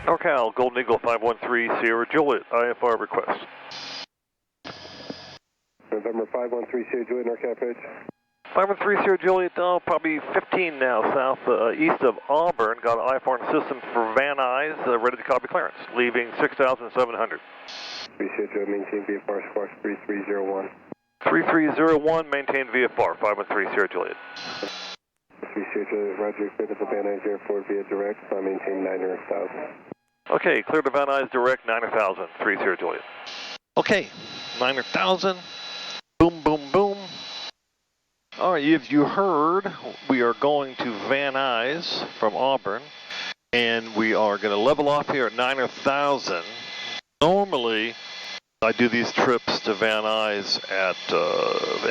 NorCal, Golden Eagle 513 Sierra Juliet, IFR request. November 513 Sierra Juliet, NorCal approach. 513 Sierra Juliet, probably 15 now, east of Auburn. Got an IFR in system for Van Nuys, ready to copy clearance, leaving 6,700. 3 Sierra Juliet, maintain VFR, squawk 3301. 3301, maintain VFR, 513 Sierra Juliet. 3 Sierra Juliet, roger, clear to the Van Nuys Airport via direct, maintain 9,000. Okay, clear to Van Nuys direct, 9,000, 3 Sierra Juliet. Okay, 9,000, boom, boom, boom. All right, if you heard, we are going to Van Nuys from Auburn, and we are going to level off here at 9,000. Normally, I do these trips to Van Nuys at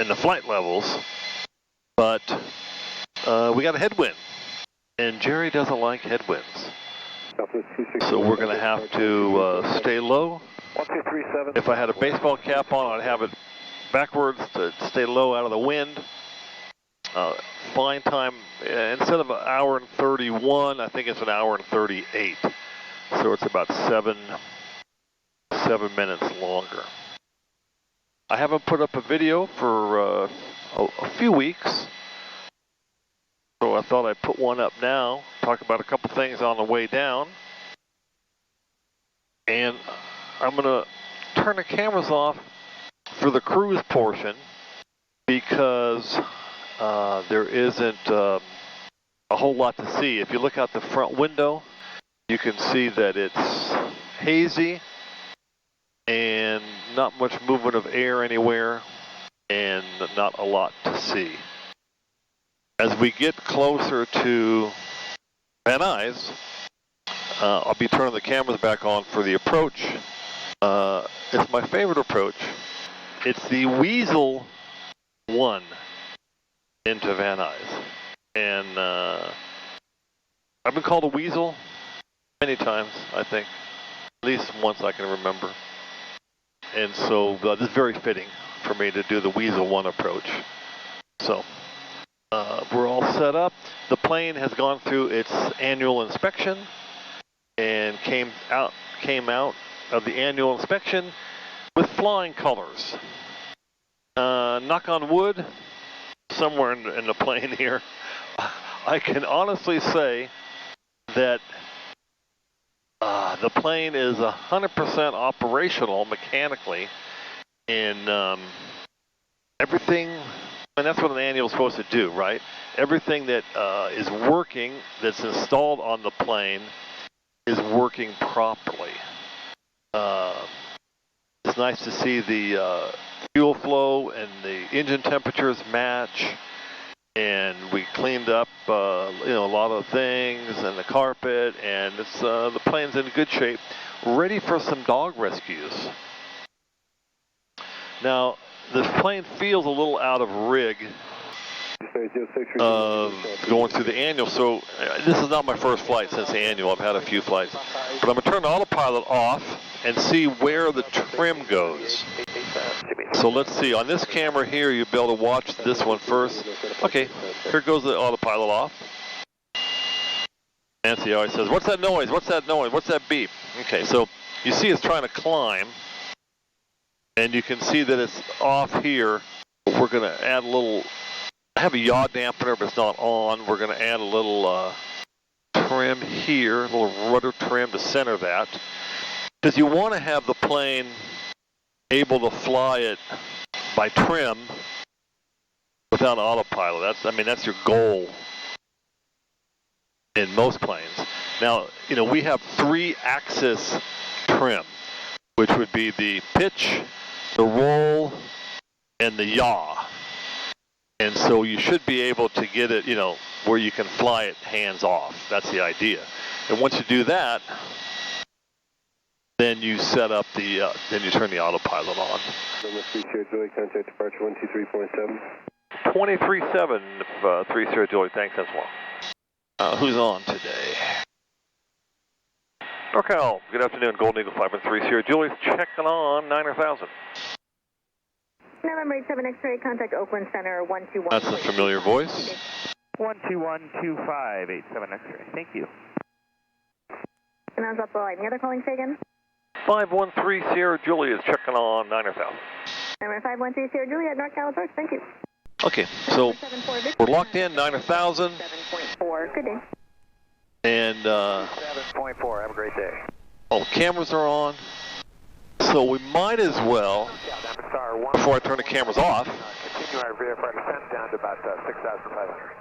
in the flight levels, but we got a headwind, and Jerry doesn't like headwinds. So we're going to have to stay low. 1237. If I had a baseball cap on, I'd have it backwards to stay low out of the wind. Flying time, instead of an hour and 31, I think it's an hour and 38. So it's about 7 minutes longer. I haven't put up a video for a few weeks. So I thought I'd put one up now, talk about a couple things on the way down. And I'm going to turn the cameras off for the cruise portion because there isn't a whole lot to see. If you look out the front window, you can see that it's hazy and not much movement of air anywhere and not a lot to see. As we get closer to Van Nuys, I'll be turning the cameras back on for the approach. It's my favorite approach. It's the Weasel 1 into Van Nuys. And I've been called a weasel many times, I think. At least once I can remember. And so this is very fitting for me to do the Weasel 1 approach. So we're all set up. The plane has gone through its annual inspection and came out of the annual inspection with flying colors. Knock on wood, somewhere in the plane here, I can honestly say that the plane is 100% operational mechanically, and everything, and that's what an annual is supposed to do, right? Everything that is working, that's installed on the plane, is working properly. It's nice to see the fuel flow and the engine temperatures match, and we cleaned up a lot of things and the carpet, and it's the plane's in good shape, ready for some dog rescues. Now the plane feels a little out of rig going through the annual, so this is not my first flight since the annual. I've had a few flights, but I'm going to turn the autopilot off and see where the trim goes. So let's see, on this camera here, you'll be able to watch this one first. Okay, here goes the autopilot off. Nancy always says, what's that noise? What's that noise? What's that beep? Okay, so you see it's trying to climb, and you can see that it's off here. We're going to add a little, I have a yaw dampener, but it's not on. We're going to add a little trim here, a little rudder trim to center that. Because you want to have the plane able to fly it by trim without autopilot. That's your goal in most planes. Now, we have 3-axis trim, which would be the pitch, the roll, and the yaw. And so you should be able to get it, where you can fly it hands off. That's the idea. And once you do that, then you set up then you turn the autopilot on. Contact departure 123.7. 237, 3 Sierra Juliet, thanks, that's one. Who's on today? NorCal, good afternoon, Golden Eagle 513 Sierra Juliet, checking on 9,000. November 87 X-ray, contact Oakland Center 121. That's a familiar voice. 1212587 X-ray, thank you. Sounds up the line. The other calling say again? 513 Sierra Juliet checking on 9,000. Number 513 Sierra Juliet, North Cal approach. Thank you. Okay, so we're locked in 9,000. 7.4. Good day. And 7.4, have a great day. all the cameras are on. So we might as well, before I turn the cameras off, Continue our VFR descent down to about 6,500.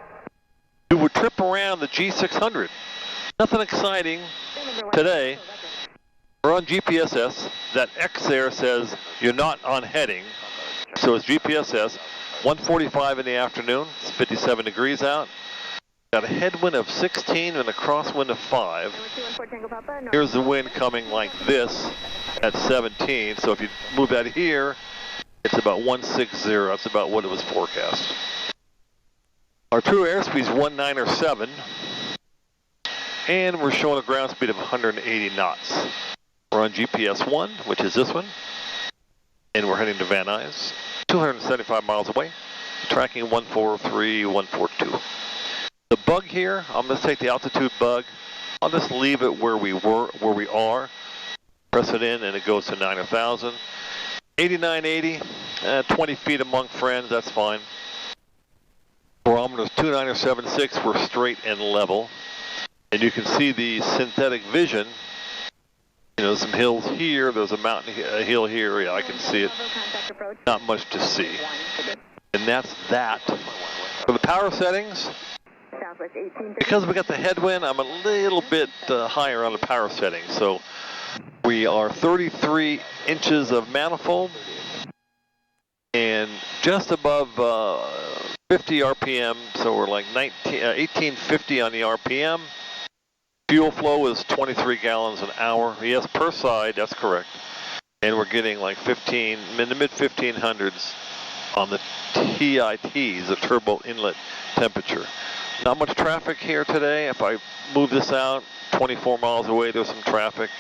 do a trip around the G600. Nothing exciting today. We're on GPSS. That X there says you're not on heading. So it's GPSS. 1:45 in the afternoon. It's 57 degrees out. Got a headwind of 16 and a crosswind of 5. Here's the wind coming like this at 17. So if you move out here, it's about 160. That's about what it was forecast. Our true airspeed is 197. And we're showing a ground speed of 180 knots. We're on GPS 1, which is this one. And we're heading to Van Nuys, 275 miles away, tracking 143-142. The bug here, I'm going to take the altitude bug. I'll just leave it where we are. Press it in and it goes to 9,000. 8980, 20 feet among friends, that's fine. Barometer's 297.6, we're straight and level. And you can see the synthetic vision. You know, some hills here, there's a mountain, a hill here, yeah, I can see it. Not much to see. And that's that. For the power settings, because we got the headwind, I'm a little bit higher on the power settings. So we are 33 inches of manifold and just above 50 RPM. So we're like 1850 on the RPM. Fuel flow is 23 gallons an hour. Yes, per side, that's correct. And we're getting like 15, in the mid 1500s on the TITs, the turbo inlet temperature. Not much traffic here today. If I move this out 24 miles away, there's some traffic.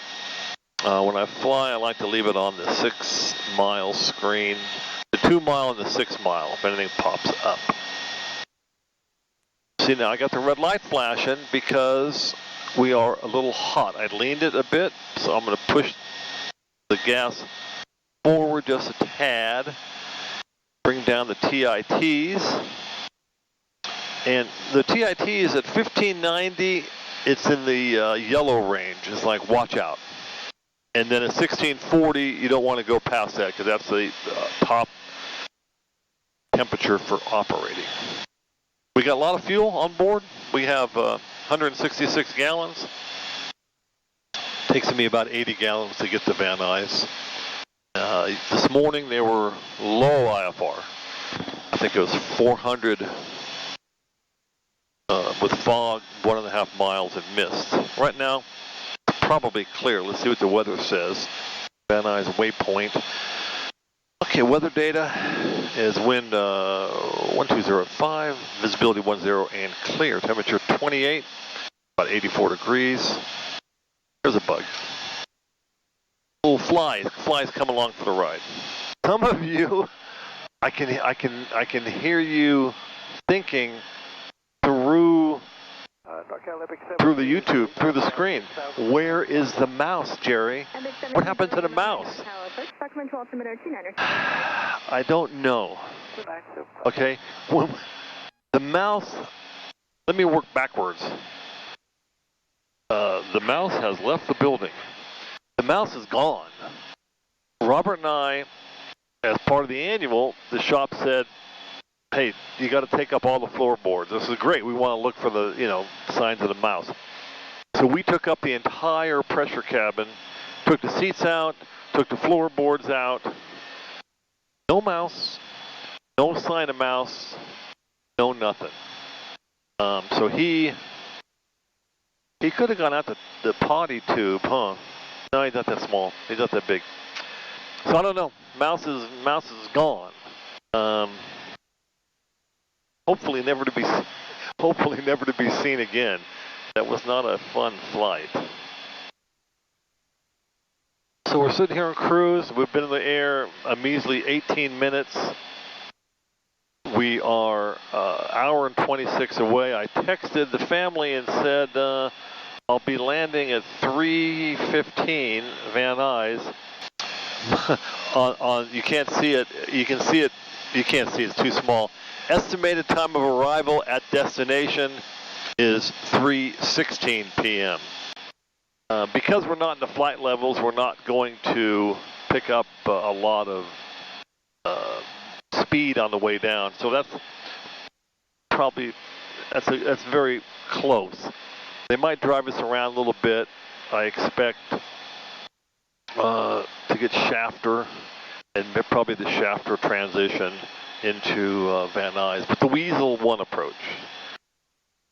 When I fly, I like to leave it on the 6 mile screen, the 2 mile and the 6 mile, if anything pops up. See, now I got the red light flashing because we are a little hot. I leaned it a bit, so I'm going to push the gas forward just a tad, bring down the TITs. And the TITs at 1590, it's in the yellow range. It's like, watch out. And then at 1640, you don't want to go past that because that's the top temperature for operating. We got a lot of fuel on board. We have 166 gallons. Takes me about 80 gallons to get to Van Nuys. This morning they were low IFR. I think it was 400 with fog, 1.5 miles and mist. Right now, probably clear. Let's see what the weather says. Van Nuys waypoint. Okay, weather data is wind 1205, visibility 10 and clear. Temperature 28, about 84 degrees. There's a bug. Little flies come along for the ride. Some of you, I can hear you thinking through the YouTube, through the screen. Where is the mouse, Jerry? What happened to the mouse? I don't know. Okay, well, the mouse, let me work backwards. The mouse has left the building. The mouse is gone. Robert and I, as part of the annual, the shop said, hey, you got to take up all the floorboards. This is great. We want to look for the, signs of the mouse. So we took up the entire pressure cabin, took the seats out, took the floorboards out. No mouse, no sign of mouse, no nothing. So he could have gone out the potty tube, huh? No, he's not that small. He's not that big. So I don't know. Mouse is gone. Hopefully never to be seen again. That was not a fun flight. So we're sitting here on cruise. We've been in the air a measly 18 minutes. We are hour and 26 away. I texted the family and said, I'll be landing at 3:15 Van Nuys. You can't see it. You can see it. You can't see it. It's too small. Estimated time of arrival at destination is 3:16 p.m. Because we're not in the flight levels, we're not going to pick up a lot of speed on the way down. So that's probably that's very close. They might drive us around a little bit. I expect to get shafter and probably the shafter transition into Van Nuys, but the Weasel 1 approach.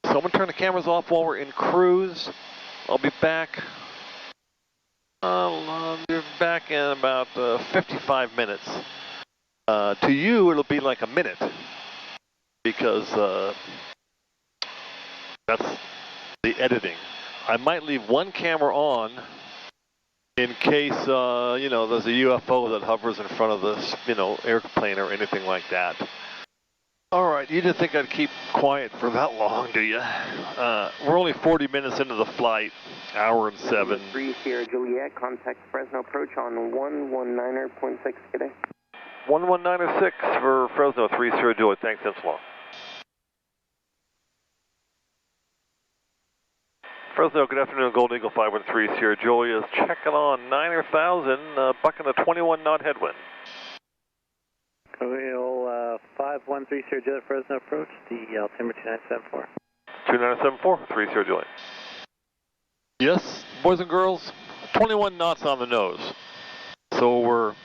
So I'm going to turn the cameras off while we're in cruise. I'll be back. I'll be back in about 55 minutes. To you, it'll be like a minute because that's the editing. I might leave one camera on in case there's a UFO that hovers in front of this airplane or anything like that. All right, you didn't think I'd keep quiet for that long, do you? We're only 40 minutes into the flight, hour and 7. 3 Sierra Juliet, contact Fresno approach on 119.6 today. 119.6 for Fresno, 3 Sierra Juliet. Thanks, that's long. Fresno, good afternoon, Gold Eagle 513 Sierra Juliet is checking on 9,000, bucking a 21 knot headwind. Gold Eagle 513 Sierra Juliet, Fresno approach, the altimeter 2974. 2974, 3 Sierra Juliet. Yes, boys and girls, 21 knots on the nose. So we're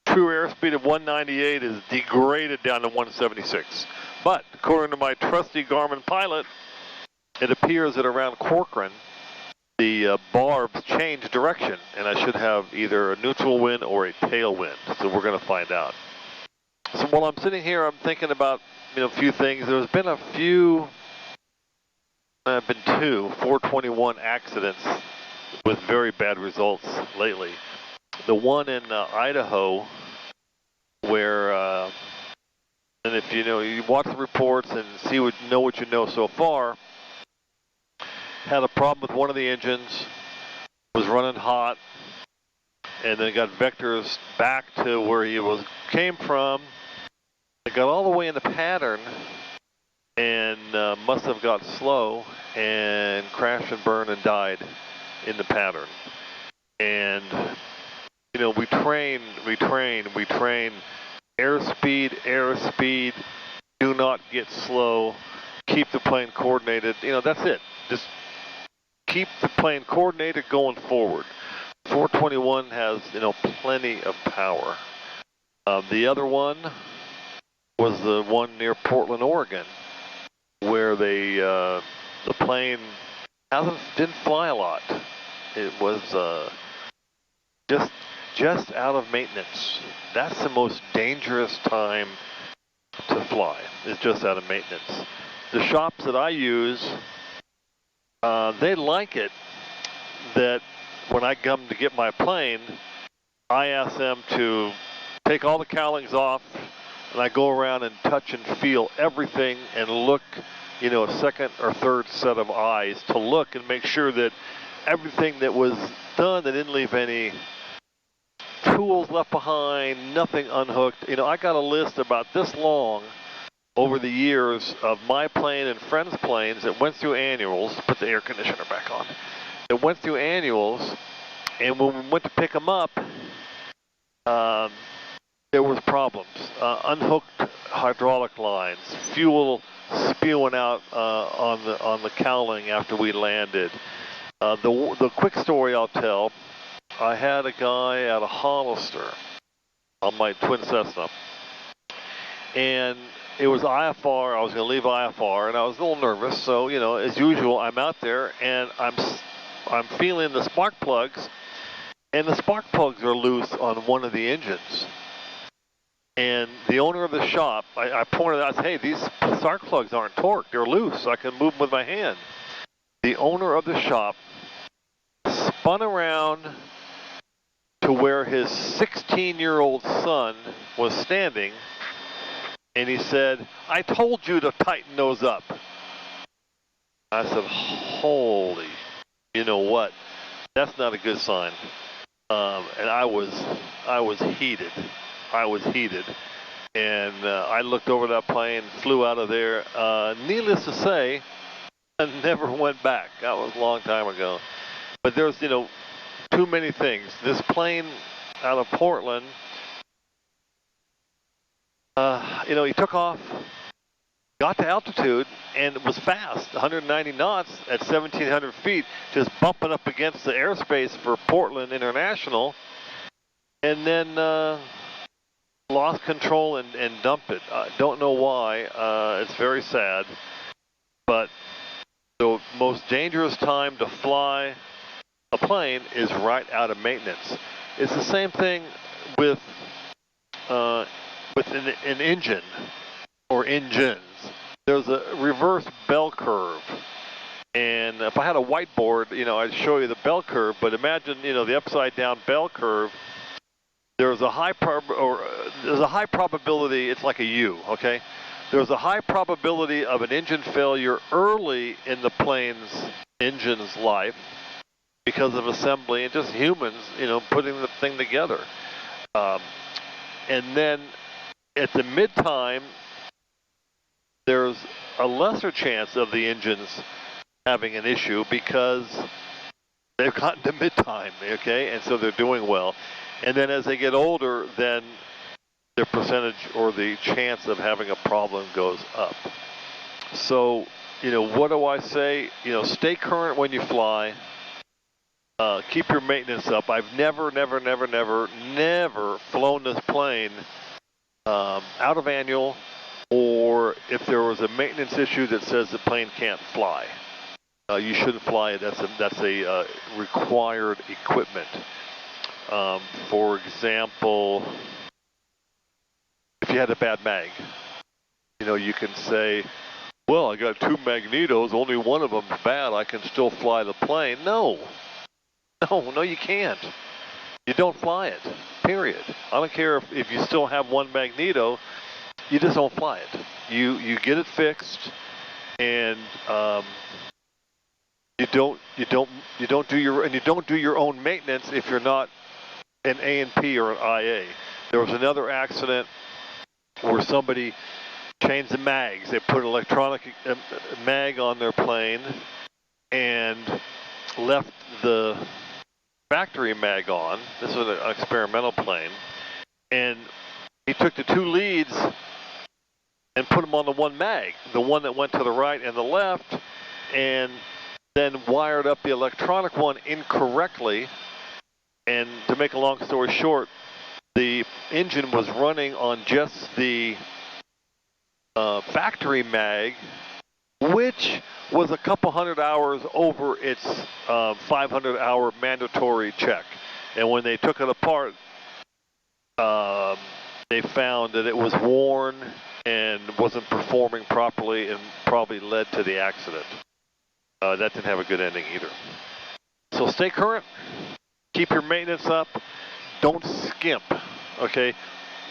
true airspeed of 198 is degraded down to 176. But according to my trusty Garmin pilot, it appears that around Corcoran, the barbs change direction, and I should have either a neutral wind or a tailwind. So we're going to find out. So while I'm sitting here, I'm thinking about a few things. There's been a few, been 2 421 accidents with very bad results lately. The one in Idaho, where and if you watch the reports and see what you know so far. Had a problem with one of the engines, was running hot, and then got vectors back to where he came from. It got all the way in the pattern and must have got slow and crashed and burned and died in the pattern. And we train, airspeed, do not get slow, keep the plane coordinated. That's it. Just keep the plane coordinated going forward. 421 has, plenty of power. The other one was the one near Portland, Oregon, where the plane didn't fly a lot. It was just out of maintenance. That's the most dangerous time to fly. It's just out of maintenance. The shops that I use, they like it that when I come to get my plane, I ask them to take all the cowlings off, and I go around and touch and feel everything and look, a second or third set of eyes to look and make sure that everything that was done, they didn't leave any tools left behind, nothing unhooked. I got a list about this long over the years of my plane and friends' planes that went through annuals. Put the air conditioner back on. It went through annuals, and when we went to pick them up, there was problems. Unhooked hydraulic lines, fuel spewing out on the cowling after we landed. The quick story I'll tell, I had a guy at a Hollister on my twin Cessna, and it was IFR. I was going to leave IFR, and I was a little nervous. So, as usual, I'm out there, and I'm feeling the spark plugs, and the spark plugs are loose on one of the engines. And the owner of the shop, I pointed out, hey, these spark plugs aren't torqued. They're loose. I can move them with my hand. The owner of the shop spun around to where his 16-year-old son was standing, and he said, I told you to tighten those up. I said, holy you know what? That's not a good sign. And I was heated. I was heated. And I looked over that plane, flew out of there. Needless to say, I never went back. That was a long time ago. But there's, you know, too many things. This plane out of Portland, you know, he took off, got to altitude, and it was fast, 190 knots at 1,700 feet, just bumping up against the airspace for Portland International, and then lost control and dumped it. Don't know why. It's very sad. But the most dangerous time to fly a plane is right out of maintenance. It's the same thing with an engine or engines. There's a reverse bell curve. And if I had a whiteboard, you know, I'd show you the bell curve, but imagine, you know, the upside down bell curve. There's a high probability, it's like a U, okay? There's a high probability of an engine failure early in the plane's engine's life because of assembly and just humans, you know, putting the thing together. And then at the mid-time, there's a lesser chance of the engines having an issue because they've gotten to mid-time, okay? And so they're doing well. And then as they get older, then their percentage or the chance of having a problem goes up. So, you know, what do I say? You know, stay current when you fly. Keep your maintenance up. I've never flown this plane out of annual, or if there was a maintenance issue that says the plane can't fly. You shouldn't fly it. That's a required equipment. For example, if you had a bad mag, you know, you can say, well, I got 2 magnetos, only one of them's bad, I can still fly the plane. No, you can't. You don't fly it, period. I don't care if you still have 1 magneto, you just don't fly it. You get it fixed, and you don't do your own maintenance if you're not an A&P or an IA. There was another accident where somebody changed the mags. They put an electronic mag on their plane and left the factory mag on. This was an experimental plane. And he took the 2 leads and put them on the 1 mag, the one that went to the right and the left, and then wired up the electronic one incorrectly. And to make a long story short, the engine was running on just the factory mag, which was a couple hundred hours over its 500-hour mandatory check. And when they took it apart, they found that it was worn and wasn't performing properly and probably led to the accident. That didn't have a good ending either. So stay current. Keep your maintenance up. Don't skimp, okay?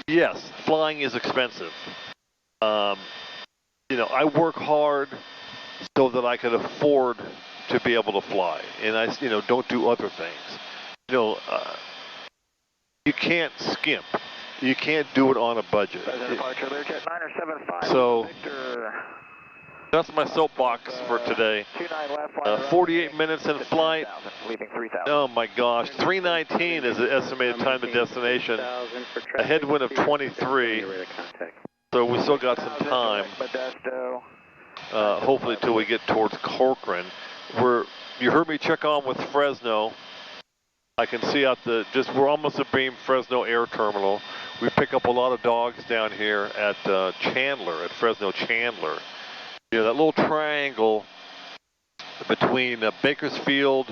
Yes, flying is expensive. You know, I work hard so that I can afford to be able to fly, and I, you know, don't do other things. You know, you can't skimp. You can't do it on a budget. So that's my soapbox for today. 48 minutes in flight. Oh my gosh, 3:19 is the estimated time to destination. A headwind of 23. So we still got some time. Hopefully till we get towards Corcoran. You heard me check on with Fresno. I can see out we're almost at Beam Fresno Air Terminal. We pick up a lot of dogs down here at Chandler, at Fresno Chandler. You know, that little triangle between Bakersfield,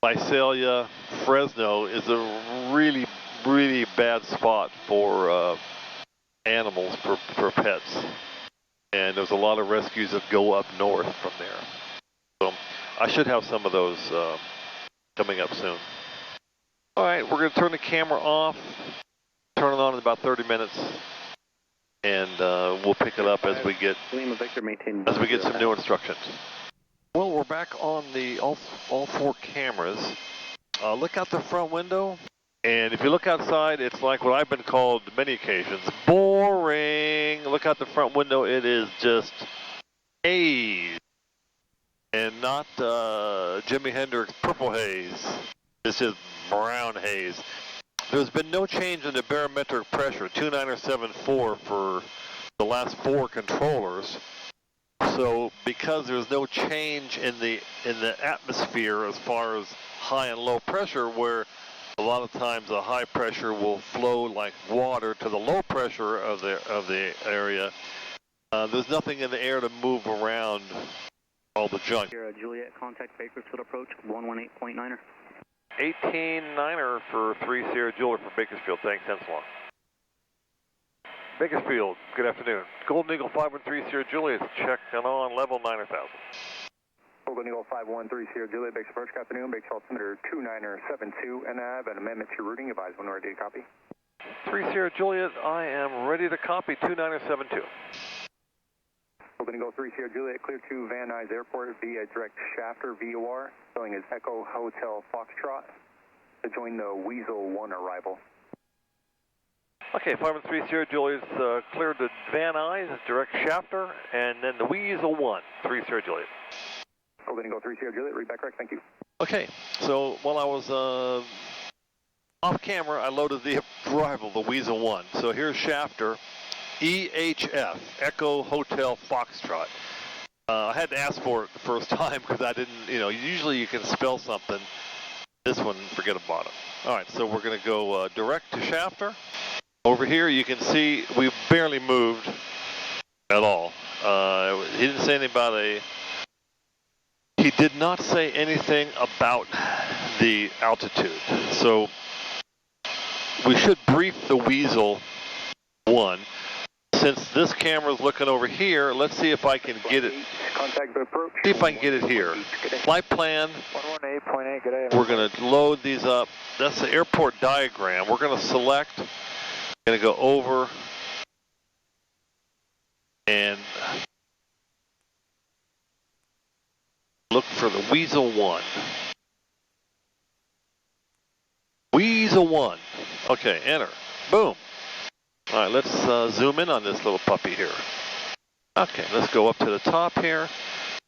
Visalia, Fresno is a really, really bad spot for animals, for pets. And there's a lot of rescues that go up north from there. So I should have some of those coming up soon. All right, we're going to turn the camera off, turn it on in about 30 minutes, and we'll pick it up as we get some new instructions. Well, we're we're back on the all four cameras. Look out the front window, and if you look outside, it's like what I've been called many occasions, boring. Look out the front window, it is just haze, and not Jimi Hendrix purple haze. This is brown haze. There's been no change in the barometric pressure, 2974 for the last four controllers. So because there's no change in the atmosphere as far as high and low pressure, where a lot of times the high pressure will flow like water to the low pressure of the area, there's nothing in the air to move around all the junk. Here, Juliet, contact Bakersfield approach, 118.9er. 18-9er for 3 Sierra Juliet for Bakersfield. Thanks, 10 long. Bakersfield, good afternoon. Golden Eagle 513 Sierra Juliet, checking on level 9,000. Golden Eagle 513 Sierra Juliet, Bakersfield approach, good afternoon. Bakersfield altimeter 2972, and I have an amendment to routing. Advise when ready to copy. 3 Sierra Juliet, I am ready to copy 2972. Golden Eagle 3 Sierra Juliet, clear to Van Nuys Airport via direct Shafter VOR, showing as Echo Hotel Foxtrot to join the Weasel 1 arrival. Okay, 513 Sierra Juliet is cleared to Van Nuys, direct Shafter, and then the Weasel 1, 3 Sierra Juliet. Golden Eagle 3 Sierra Juliet, read back correct, thank you. Okay, so while I was off camera, I loaded the arrival, the Weasel 1. So here's Shafter, EHF, Echo Hotel Foxtrot. I had to ask for it the first time because I didn't, usually you can spell something. This one, forget about it. All right, so we're going to go direct to Shafter. Over here, you can see we've barely moved at all. He didn't say anything about he did not say anything about the altitude. So we should brief the Weasel 1. Since this camera's looking over here, let's see if I can get it. Contact approach. See if I can get it here. Flight plan. 118.8, good day. We're going to load these up. That's the airport diagram. We're going to select. Going to go over and look for the Weasel 1. Weasel 1. Okay, enter. Boom. All right, let's zoom in on this little puppy here. Okay, let's go up to the top here.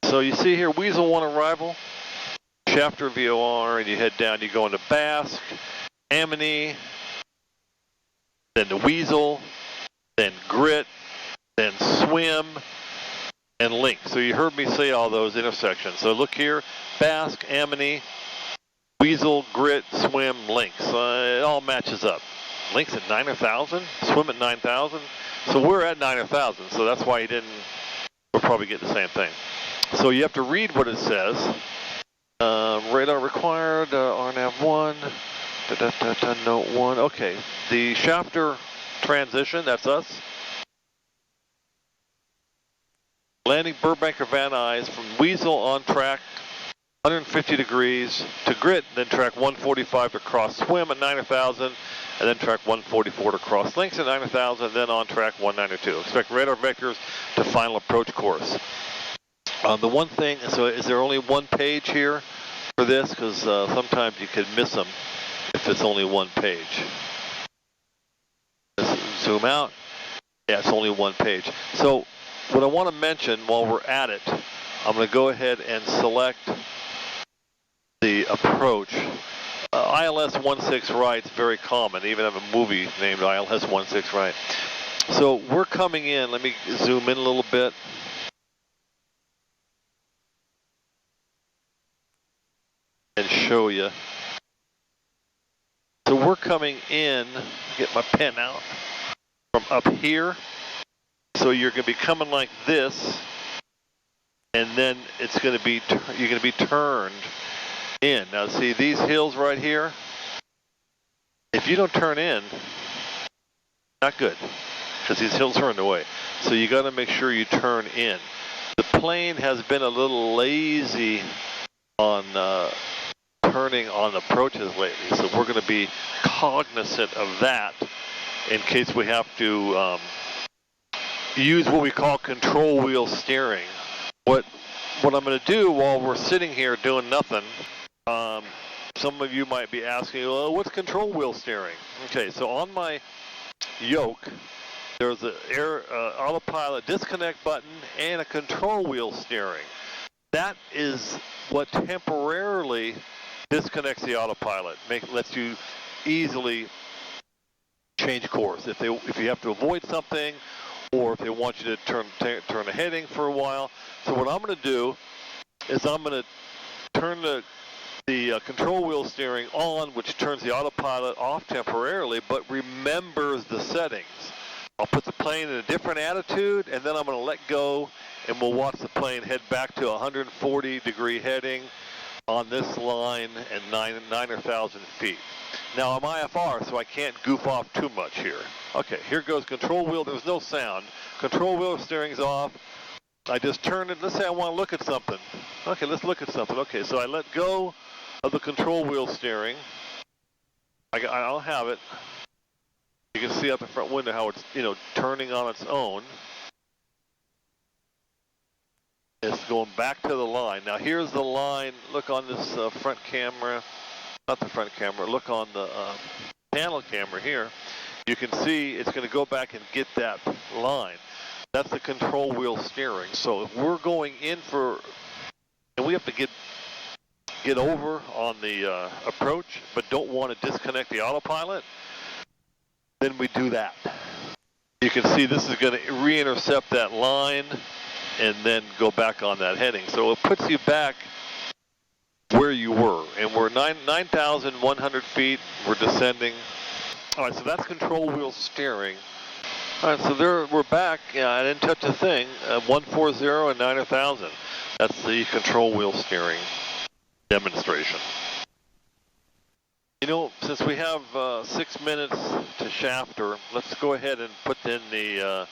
So you see here, Weasel 1 arrival, Shafter VOR, and you head down, you go into Basque, Amity, then the Weasel, then Grit, then Swim, and Link. So you heard me say all those intersections. So look here, Basque, Amity, Weasel, Grit, Swim, Link. So it all matches up. Link's at 9,000, Swim at 9,000. So we're at 9,000, so that's why we'll probably get the same thing. So you have to read what it says. Radar required, RNAV 1, note 1. Okay, the Shafter transition, that's us. Landing Burbank or Van Nuys from Weasel on track 150 degrees to Grit, then track 145 to cross Swim at 9,000, and then track 144 to cross Links at 9,000, then on track 192. Expect radar vectors to final approach course. The one thing, so is there only one page here for this? Because sometimes you could miss them if it's only one page. Let's zoom out. Yeah, it's only one page. So what I want to mention while we're at it, I'm going to go ahead and select the approach. ILS 16 right's very common. They even have a movie named ILS 16 right. So we're coming in. Let me zoom in a little bit. And show you. So we're coming in, get my pen out, from up here. So you're going to be coming like this, and then it's going to be, you're going to be turned in. Now see these hills right here? If you don't turn in, not good, because these hills are in the way. So you got to make sure you turn in. The plane has been a little lazy on turning on approaches lately, so we're going to be cognizant of that in case we have to use what we call control wheel steering. What what I'm going to do while we're sitting here doing nothing, some of you might be asking, well, what's control wheel steering? Okay, so on my yoke, there's an autopilot disconnect button and a control wheel steering. That is what temporarily disconnects the autopilot, lets you easily change course if you have to avoid something, or if they want you to turn a heading for a while. So what I'm going to do is I'm going to turn the control wheel steering on, which turns the autopilot off temporarily, but remembers the settings. I'll put the plane in a different attitude, and then I'm going to let go, and we'll watch the plane head back to 140-degree heading on this line and 9,000 feet. Now I'm IFR, so I can't goof off too much here. Okay, here goes control wheel. There's no sound. Control wheel steering's off. I just turn it. Let's say I want to look at something. Okay, let's look at something. Okay, so I let go of the control wheel steering. I'll have it. You can see out the front window how it's, turning on its own. It's going back to the line. Now here's the line. Look on this front camera. Not the front camera. Look on the panel camera here. You can see it's going to go back and get that line. That's the control wheel steering. So if we're going in and we have to get over on the approach, but don't want to disconnect the autopilot, then we do that. You can see this is going to re-intercept that line and then go back on that heading. So it puts you back where you were. And we're 9,100 feet. We're descending. All right, so that's control wheel steering. All right, so we're back. Yeah, I didn't touch a thing. 140 and 9,000. That's the control wheel steering demonstration. Since we have 6 minutes to shafter, let's go ahead and put in the,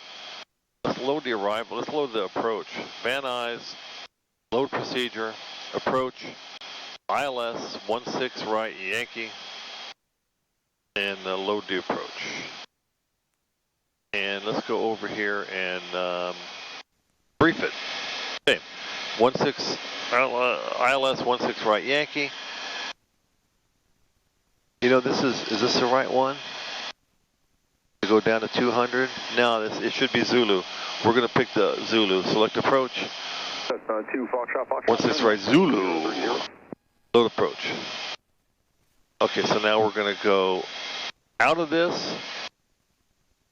let's load the arrival, let's load the approach. Van Nuys, load procedure, approach, ILS, 16 right Yankee, and load the approach. And let's go over here and brief it. Okay, 16, ILS, 16 right Yankee. Is this the right one? To go down to 200? No, it should be Zulu. We're going to pick the Zulu. Select approach. Cessna 2 Foxtrot. 16 right Zulu. Load approach. Okay, so now we're going to go out of this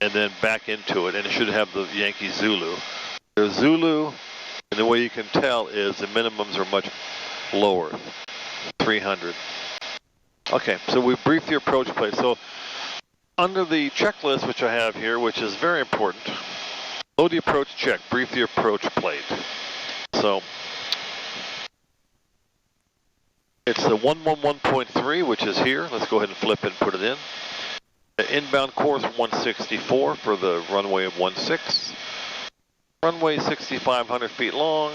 and then back into it, and it should have the Yankee Zulu. There's Zulu, and the way you can tell is the minimums are much lower, 300. Okay, so we briefed the approach plate. So under the checklist, which I have here, which is very important, load the approach check, brief the approach plate. So it's the 111.3, which is here. Let's go ahead and flip and put it in. The inbound course 164 for the runway of 16. Runway 6,500 feet long.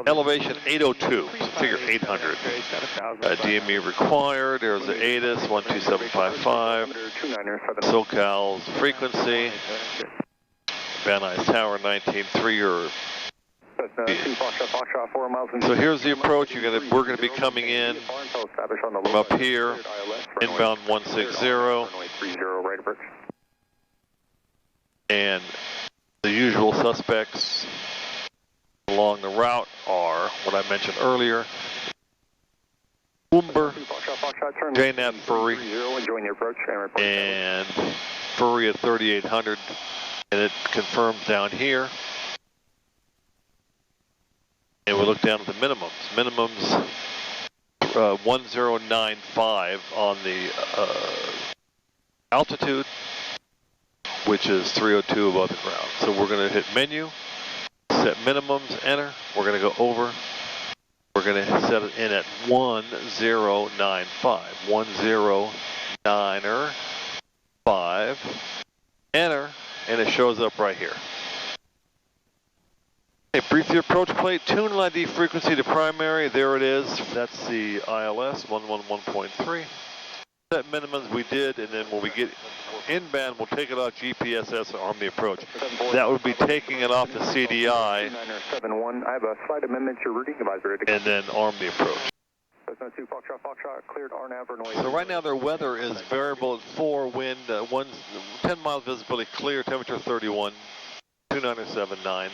Elevation 802, so figure 800. DME required. There's the ATIS 12755. SoCal's frequency. Van Nuys Tower 19.3 or. So here's the approach. We're going to be coming in from up here. Inbound 160. And the usual suspects along the route are what I mentioned earlier: Boomber, JNAV Furry, and Furry at 3,800, and it confirms down here. And we look down at the minimums. Minimums 1095 on the altitude, which is 302 above the ground. So we're going to hit menu, set minimums, enter. We're going to go over. We're going to set it in at 1095. 1095. Enter, and it shows up right here. Okay, brief the approach plate. Tune LID frequency to primary. There it is. That's the ILS 111.3. Set minimums we did, and then when we get inbound, we'll take it off GPSS and arm the approach. That would be taking it off the CDI. 2971. I have a slight amendment to your routing advisory. And then arm the approach. Cessna 2 Foxtrot, cleared RNAV for noise. So right now their weather is variable at 4, wind 10 miles visibility, clear, temperature 31, 297.9.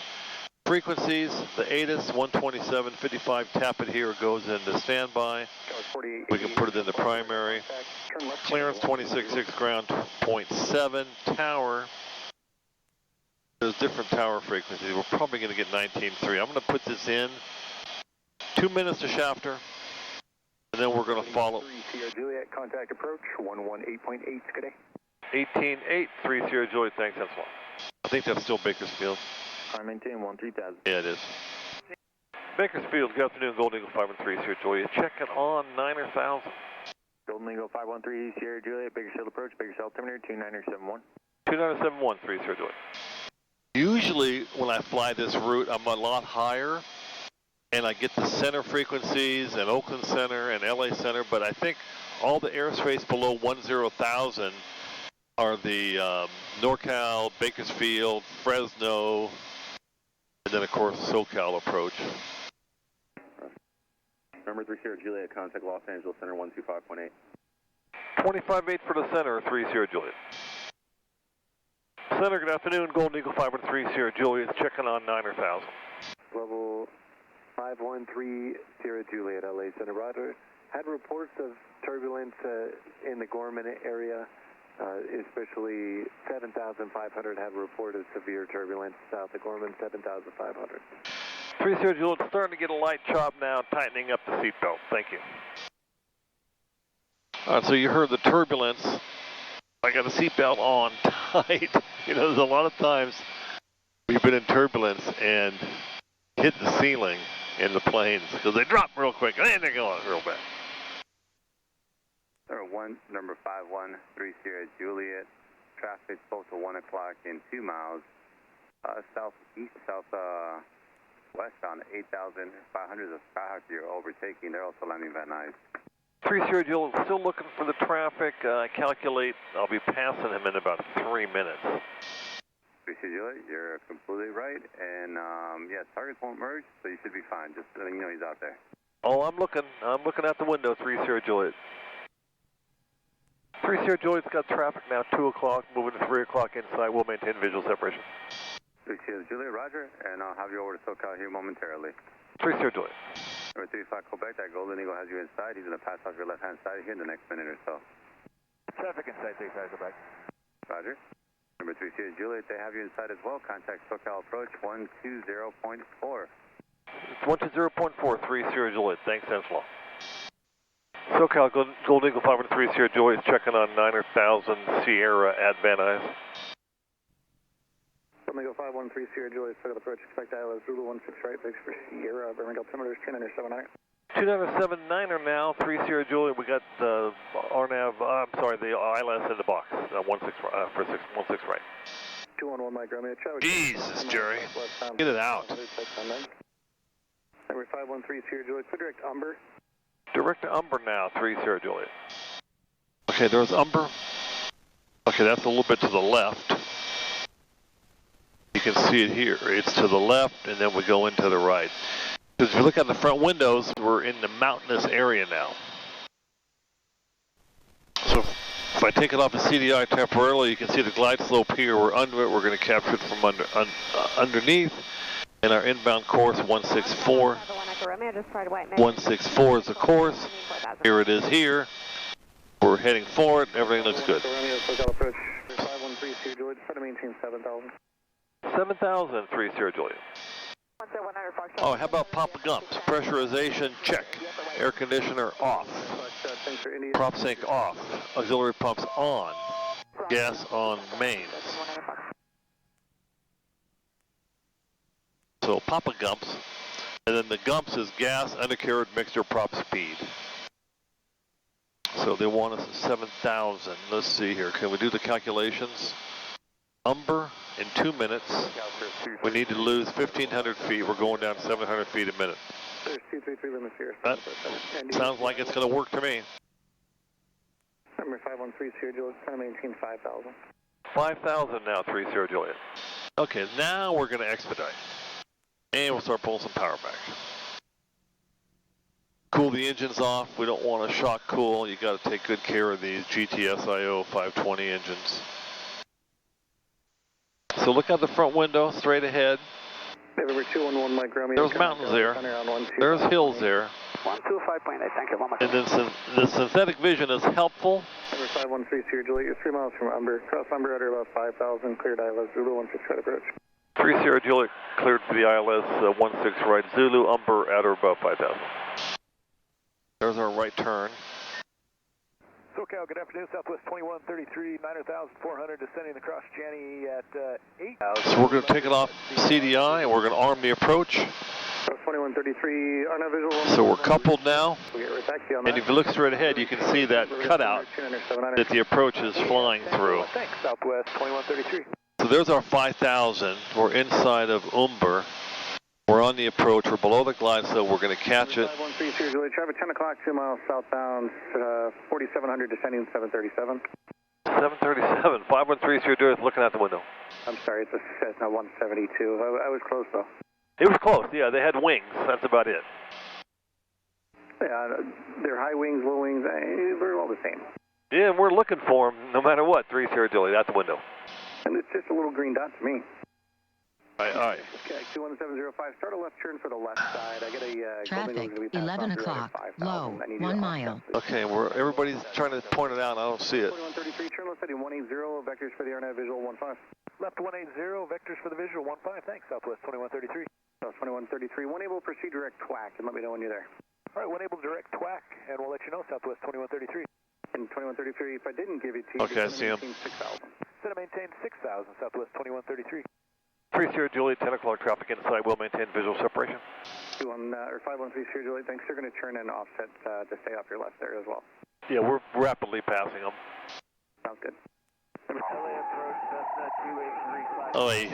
Frequencies, the ATIS 127.55, tap it here, goes into standby. We can put it in the primary. Clearance 26.6, ground 0.7. Tower, there's different tower frequencies. We're probably going to get 19.3. I'm going to put this in 2 minutes to Shafter, and then we're going to follow. Sierra Juliet, contact approach 118.8, good day. 18.8, 3 Sierra Juliet, thanks, that's one. I think that's still Bakersfield. I maintain 13,000. Yeah, it is. Bakersfield, good afternoon, Golden Eagle 513 Sierra Juliet, checking on 9,000. Golden Eagle 513 Sierra Juliet, Bakersfield approach, Bakersfield altimeter 2971. 2971, 3 Sierra Juliet. Usually when I fly this route, I'm a lot higher, and I get the center frequencies and Oakland Center and LA Center, but I think all the airspace below 10,000 are the NorCal, Bakersfield, Fresno, and then of course SoCal approach. Number 3 Sierra Juliet, contact Los Angeles Center 125.8. 25.8 for the center, 3 Sierra Juliet. Center, good afternoon, Golden Eagle 513 Sierra Juliet, checking on 9,000. Level 513 Sierra Juliet, LA Center, Roger. Had reports of turbulence in the Gorman area, especially 7,500 had reported severe turbulence south of Gorman, 7,500. 3 Sierra Juliet, starting to get a light chop now, tightening up the seatbelt. Thank you. All right, so you heard the turbulence. I got the seatbelt on tight. You know, there's a lot of times we've been in turbulence and hit the ceiling in the planes because they drop real quick and they go out real bad. Number 513 Sierra Juliet, traffic both to 1 o'clock in 2 miles, southeast, southwest on 8,500 of Skyhawk you're overtaking. They're also landing Van Nuys. 3 Sierra Juliet, still looking for the traffic. I calculate I'll be passing him in about 3 minutes. 3 Sierra Juliet, you're completely right. And yeah, targets won't merge, so you should be fine. Just letting you know he's out there. Oh, I'm looking out the window, 3 Sierra Juliet. 3 Sierra Juliet's got traffic now, 2 o'clock, moving to 3 o'clock inside. We'll maintain visual separation. 3 Sierra Juliet, roger, and I'll have you over to SoCal here momentarily. 3 Sierra Juliet. Number 35 Quebec, that Golden Eagle has you inside. He's going to pass off your left-hand side here in the next minute or so. Traffic inside 35 Quebec. Roger. Number 3 Sierra Juliet, they have you inside as well. Contact SoCal approach 120.4. It's 120.4, 3 Sierra Juliet. Thanks, Angelo. SoCal, Golden Eagle 513 Sierra Juliet, checking on 9,000 Sierra at Van Nuys. Golden Eagle 513 Sierra Juliet, SoCal approach, expect ILS Zulu 16 right, base for Sierra, Birmingham altimeter is 2979. 2979er now, 3 Sierra Juliet. We got the RNAV, I'm sorry, the ILS in the box, 16 right. 211 Mike Romeo, Jesus, Jerry. Get it out. Number 513 Sierra Juliet, put direct Umber. Direct to Umber now, 3 Sierra Juliet. Okay, there's Umber. Okay, that's a little bit to the left. You can see it here. It's to the left, and then we go into the right. Because if you look at the front windows, we're in the mountainous area now. So if I take it off the CDI temporarily, you can see the glide slope here. We're under it. We're going to capture it from underneath. And our inbound course, 164. 164 is the course. Here it is here. We're heading for it. Everything looks good. 513 Sierra Juliet, try to maintain 7,000. 7,000, 3 Sierra Juliet. Oh, how about Papa Gumps? Pressurization, check. Air conditioner, off. Prop sync, off. Auxiliary pumps, on. Gas on mains. So Papa Gumps. And then the Gumps is gas, undercarriage, mixture, prop speed. So they want us at 7,000. Let's see here. Can we do the calculations? Umber in 2 minutes. We need to lose 1,500 feet. We're going down 700 feet a minute. There's 233 limits here. That sounds like it's going to work to me. Number 513 Sierra Juliet, trying to maintain 5,000. 5,000 now, 30 Juliet. Okay, now we're going to expedite. And we'll start pulling some power back. Cool the engines off. We don't want to shock cool. You got to take good care of these GTSIO 520 engines. So look out the front window, straight ahead. November 211 Mike Romeo. There's mountains there. There's hills there. 125.8, thank you very much. And then the synthetic vision is helpful. Number 513 Sierra Juliet, you're 3 miles from Umber. Cross Umber at about 5,000, cleared ILS Zulu 16 right approach. 3 Sierra Juliet cleared for the ILS 16 right Zulu, Umber at or above 5,000. There's our right turn. SoCal, good afternoon, Southwest 2133, 9,400, descending across Janney at 8. So we're going to take it off CDI and we're going to arm the approach. 2133, on a visual. So we're coupled now. We'll get right back to you on And that. if you look straight ahead, you can see that cutout that the approach is flying through. Thanks, Southwest 2133. So there's our 5,000. We're inside of Umber. We're on the approach. We're below the glide slope. We're going to catch it. 513 Sierra Juliet, traffic 10 o'clock, 2 miles southbound, 4,700 descending 737. 737, 513 Sierra Juliet looking out the window. I'm sorry, it's a Cessna 172. I was close though. It was close, yeah, they had wings. That's about it. Yeah, they're high wings, low wings, they're all the same. Yeah, and we're looking for them no matter what, 3 Sierra Juliet out the window. And it's just a little green dot to me. All right. Okay, 21705, start a left turn for the left side. I get a traffic, 11 o'clock, low, 1 mile. Okay, everybody's trying to point it out. I don't see it. 2133, turn left heading 180, vectors for the AirNav visual 15. Left 180, vectors for the visual 15, thanks, Southwest 2133. South 2133, one able, proceed direct TWAC, and let me know when you're there. All right, one able direct TWAC, and we'll let you know, Southwest 2133. And 2133, if I didn't give it to you, okay, I see him. 6,000. Instead of maintain 6,000, Southwest 2133. 3 Sierra Juliet, 10 o'clock traffic inside. We'll maintain visual separation. 513 Sierra Juliet, thanks. They're going to turn and offset to stay off your left there as well. Yeah, we're rapidly passing them. Sounds good. LA approach, Cessna 283. LA.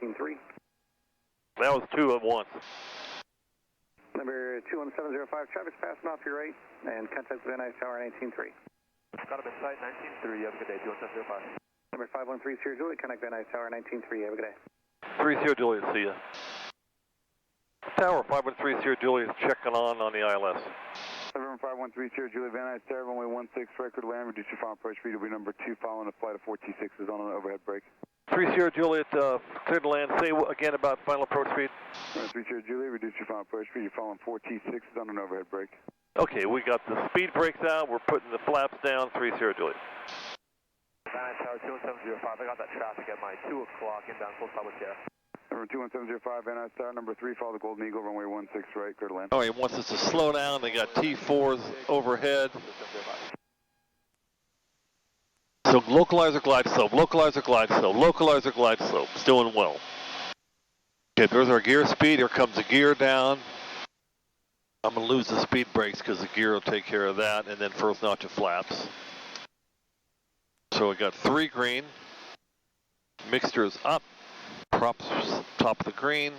19-3. That was 2 at once. Number 21705, traffic's passing off your right, and contact with Nuys Tower 19-3. Got him in sight, 19-3. You have a good day, 21705. Number 513 Sierra Juliet, connect Van Nuys Tower 19-3. Have a good day. 3 Sierra Juliet, see ya. Tower 513 Sierra Juliet checking on the ILS. November 513 Sierra Juliet, Van Nuys Tower, runway 16, record land, reduce your final approach speed, will be number 2, following a flight of 426 is on an overhead brake. 3 Sierra Juliet, cleared to land. Say again about final approach speed. 3 Sierra Juliet, reduce your final approach speed, you're following 426 is on an overhead brake. Okay, we got the speed brakes out. We're putting the flaps down. 3 Sierra Juliet. Van Nuys Tower 21705, I got that traffic at my 2 o'clock inbound full stop with Sierra. Number 21705, Van Nuys Tower, number 3, follow the Golden Eagle, runway 16 right, clear to land. All right, wants us to slow down. They got T4s overhead. So localizer glide slope, localizer glide slope, localizer glide slope. It's doing well. Okay, there's our gear speed. Here comes the gear down. I'm going to lose the speed brakes because the gear will take care of that, and then first notch of flaps. So we got 3 green. Mixture is up. Props top of the green.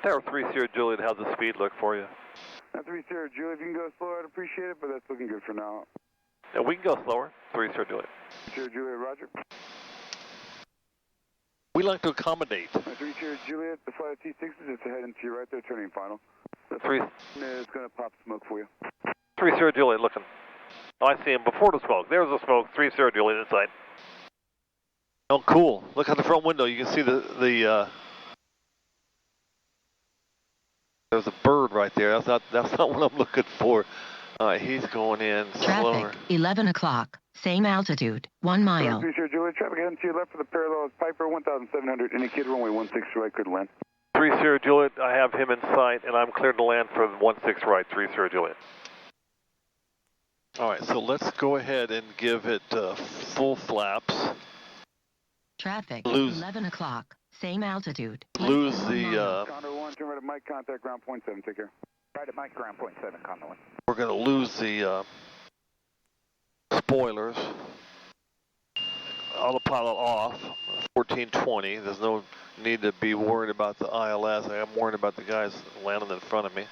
Tower 3 Sierra Juliet, how's the speed look for you? 3 Sierra Juliet, if you can go slower, I'd appreciate it, but that's looking good for now. Yeah, we can go slower. 3 Sierra Juliet. Sierra Juliet, roger. We like to accommodate. 3 Sierra Juliet, the flight of T6 is just heading to your right there, turning final. The 3 is going to pop smoke for you. 3 Sierra Juliet looking. Oh, I see him before the smoke. There's the smoke. 3 Sierra Juliet inside. Oh, cool. Look out the front window. You can see there's a bird right there. That's not what I'm looking for. All right, he's going in slower. Traffic, 11 o'clock, same altitude, 1 mile. 3 Sierra Juliet, traffic heading to your left for the parallel is Piper 1700, indicated runway 16 right, clear to land. 3 Sierra Juliet, I have him in sight, and I'm cleared to land for 16 right, 3 Sierra Juliet. All right, so let's go ahead and give it full flaps. Traffic, 11 o'clock, same altitude. Lose the... Condor 1, turn right at Mike, contact ground point 7, take care. Right at Mike, ground point 7, Condor 1. We're going to lose the spoilers. Autopilot off, 1420. There's no need to be worried about the ILS. I am worried about the guys landing in front of me.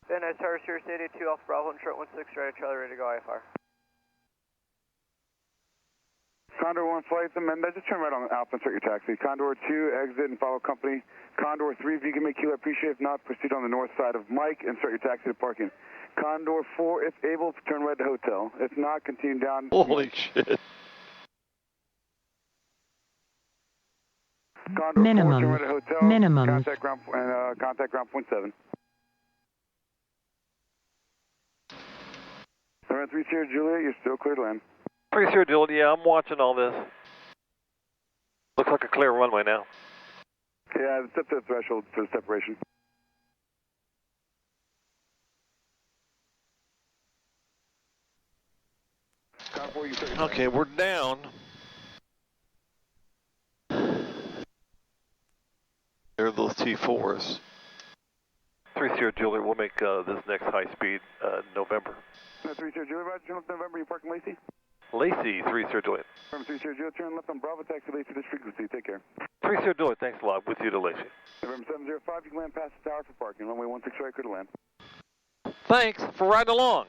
Van nice Tower Sirius 82 Alpha Bravo and short 16, right Charlie, ready to go IFR. Condor 1 flight, Mendez, just turn right on Alpha and start your taxi. Condor 2, exit and follow company. Condor 3, if you can make Kilo, appreciate. If not, proceed on the north side of Mike and start your taxi to parking. Condor 4, if able, turn right to hotel. If not, continue down. Holy shit. Condor 4, turn right to hotel. Contact ground point 7. 730 Sierra Juliet, you're still clear to land. 3 Sierra Juliet, yeah, I'm watching all this. Looks like a clear runway now. Yeah, it's up to the threshold for the separation. Okay, we're down. There are those T4s. 3 Sierra Juliet, we'll make this next high speed November. 3 Sierra Juliet, Roger, turn left November, you parking Lacey? Lacey, 3 Sierra Juliet. 3 Sierra Juliet, turn left on Bravo, taxi Lacey, this frequency, take care. 3 Sierra Juliet, thanks a lot, with you to Lacey. November 705, you can land past the tower for parking, runway 16 right, clear to land. Thanks for riding along.